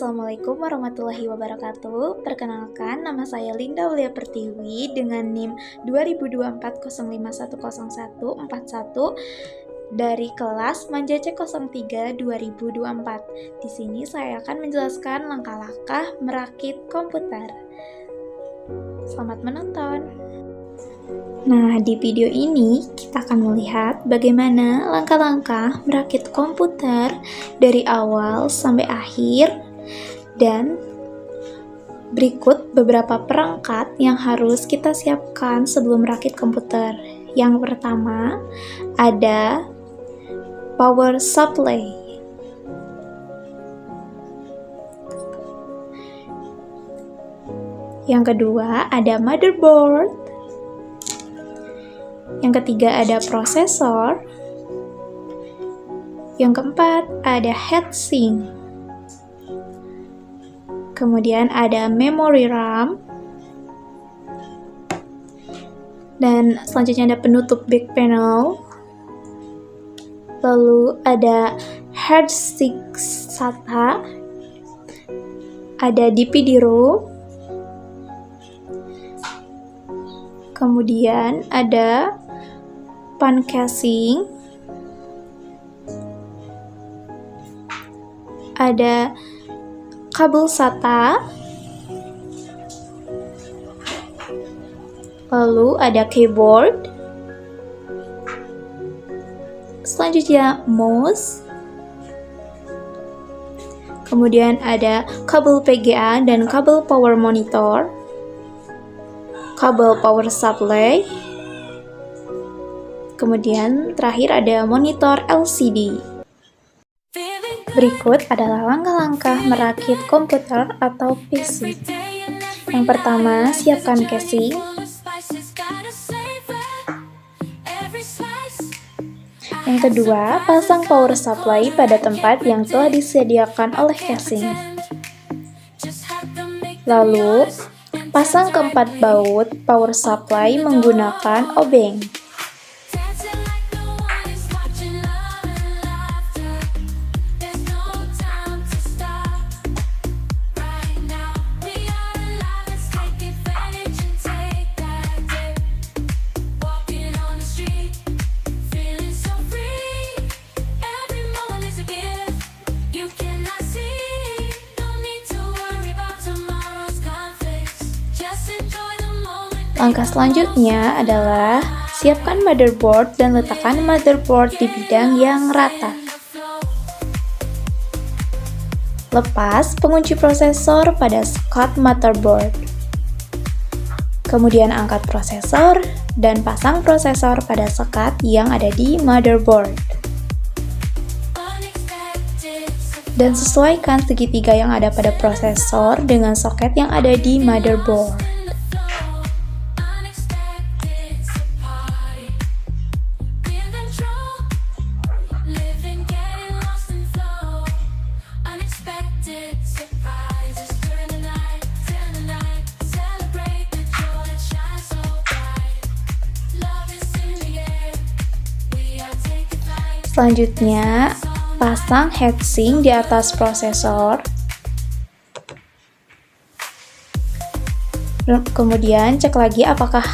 Assalamualaikum warahmatullahi wabarakatuh. Perkenalkan, nama saya Linda Aulia Pertiwi dengan NIM 202405100141 dari kelas Manja C03 2024. Di sini saya akan menjelaskan langkah-langkah merakit komputer. Selamat menonton. Nah, di video ini kita akan melihat bagaimana langkah-langkah merakit komputer dari awal sampai akhir, dan berikut beberapa perangkat yang harus kita siapkan sebelum merakit komputer. Yang pertama, ada power supply. Yang kedua, ada motherboard. Yang ketiga ada prosesor. Yang keempat ada heatsink. Kemudian ada memory RAM. Dan selanjutnya ada penutup back panel. Lalu ada heatsink SATA. Ada DPD-ROM. Kemudian ada pan casing, ada kabel SATA, lalu ada keyboard, selanjutnya mouse, kemudian ada kabel PGA dan kabel power monitor, kabel power supply, kemudian terakhir ada monitor LCD. Berikut adalah langkah-langkah merakit komputer atau PC. Yang pertama, siapkan casing. Yang kedua, pasang power supply pada tempat yang telah disediakan oleh casing. Lalu, pasang keempat baut power supply menggunakan obeng. Langkah selanjutnya adalah siapkan motherboard dan letakkan motherboard di bidang yang rata. Lepas pengunci prosesor pada slot motherboard. Kemudian angkat prosesor dan pasang prosesor pada sekat yang ada di motherboard. Dan sesuaikan segitiga yang ada pada prosesor dengan soket yang ada di motherboard. Selanjutnya, pasang heatsink di atas prosesor. Kemudian cek lagi apakah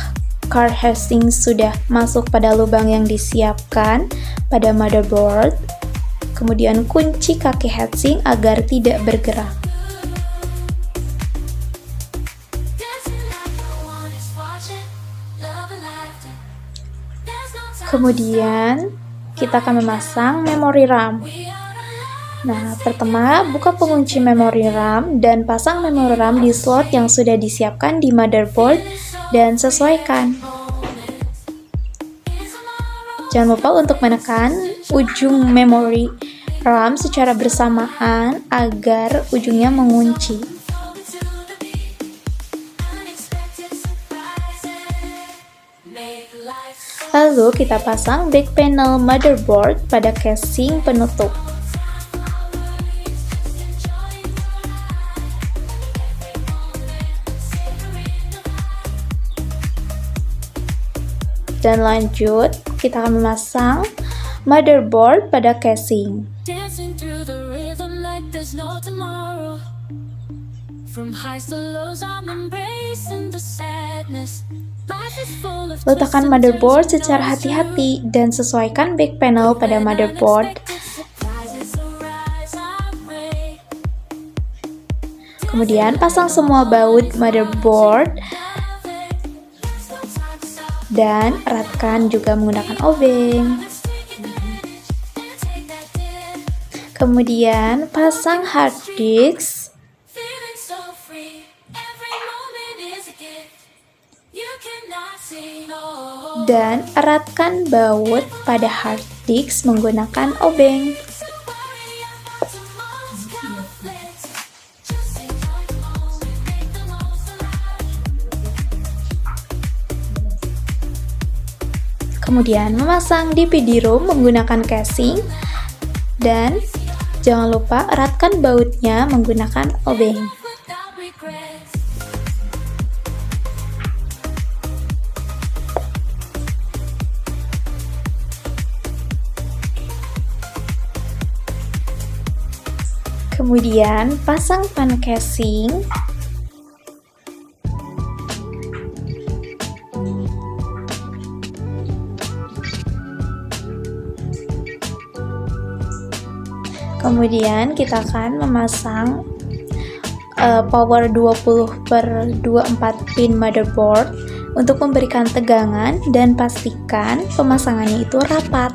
card heatsink sudah masuk pada lubang yang disiapkan pada motherboard. Kemudian kunci kaki heatsink agar tidak bergerak. Kemudian kita akan memasang memori RAM. Nah, pertama buka pengunci memori RAM dan pasang memori RAM di slot yang sudah disiapkan di motherboard dan sesuaikan. Jangan lupa untuk menekan ujung memori RAM secara bersamaan agar ujungnya mengunci. Lalu kita pasang back panel motherboard pada casing penutup. Dan lanjut, kita akan memasang motherboard pada casing. Letakkan motherboard secara hati-hati dan sesuaikan back panel pada motherboard. Kemudian pasang semua baut motherboard dan eratkan juga menggunakan obeng. Kemudian pasang hard disk dan eratkan baut pada hard disk menggunakan obeng. Kemudian memasang DVD-ROM menggunakan casing dan jangan lupa eratkan bautnya menggunakan obeng. Kemudian pasang pan casing. Kemudian kita akan memasang power 20/24 pin motherboard untuk memberikan tegangan dan pastikan pemasangannya itu rapat.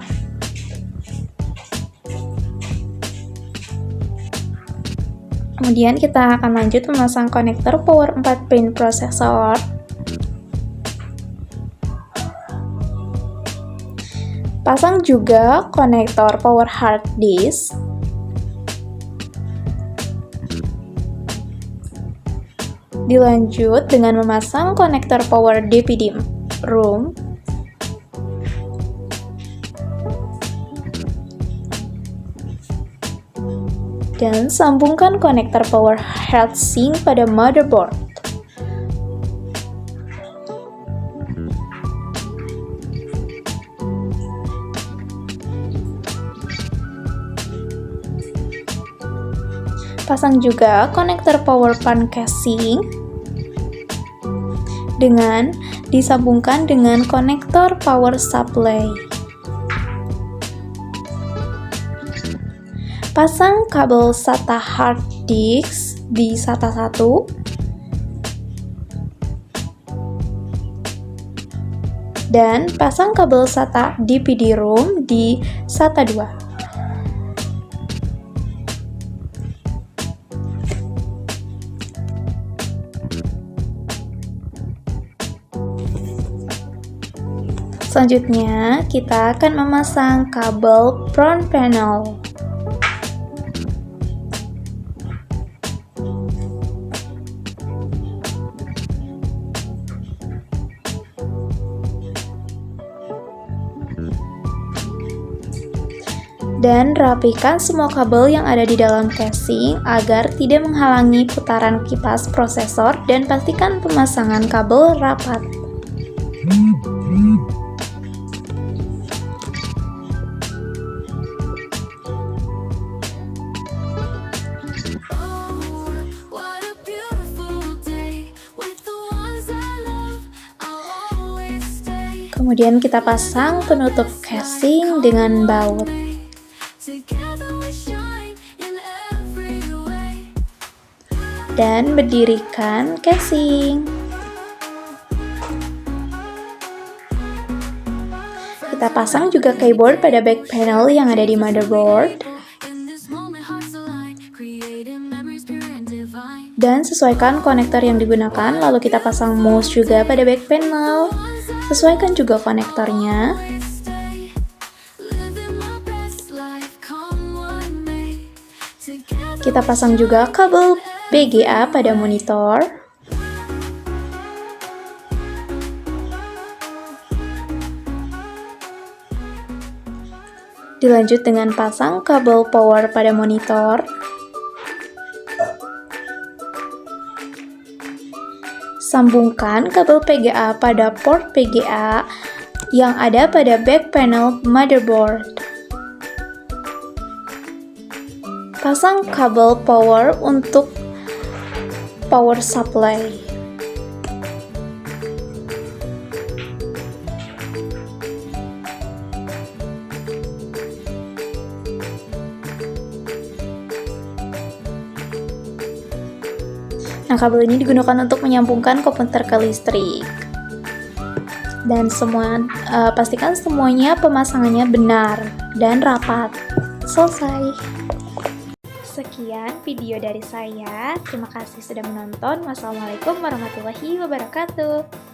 Kemudian kita akan lanjut memasang konektor power 4 pin prosesor. Pasang juga konektor power hard disk. Dilanjut dengan memasang konektor power DVD-ROM. Dan sambungkan konektor power heatsink pada motherboard. Pasang juga konektor power pan casing dengan disambungkan dengan konektor power supply. Pasang kabel SATA hard disk di SATA 1 dan pasang kabel SATA DVD-ROM di SATA 2. Selanjutnya, kita akan memasang kabel front panel. Dan rapikan semua kabel yang ada di dalam casing agar tidak menghalangi putaran kipas prosesor dan pastikan pemasangan kabel rapat. Kemudian kita pasang penutup casing dengan baut. Dan berdirikan casing. Kita pasang juga keyboard pada back panel yang ada di motherboard. Dan sesuaikan konektor yang digunakan, lalu kita pasang mouse juga pada back panel. Sesuaikan juga konektornya. Kita pasang juga kabel VGA pada monitor. Dilanjut dengan pasang kabel power pada monitor. Sambungkan kabel PGA pada port PGA yang ada pada back panel motherboard. Pasang kabel power untuk power supply. Nah, kabel ini digunakan untuk menyambungkan komputer ke listrik. Dan pastikan semuanya pemasangannya benar dan rapat. Selesai. Sekian video dari saya. Terima kasih sudah menonton. Wassalamualaikum warahmatullahi wabarakatuh.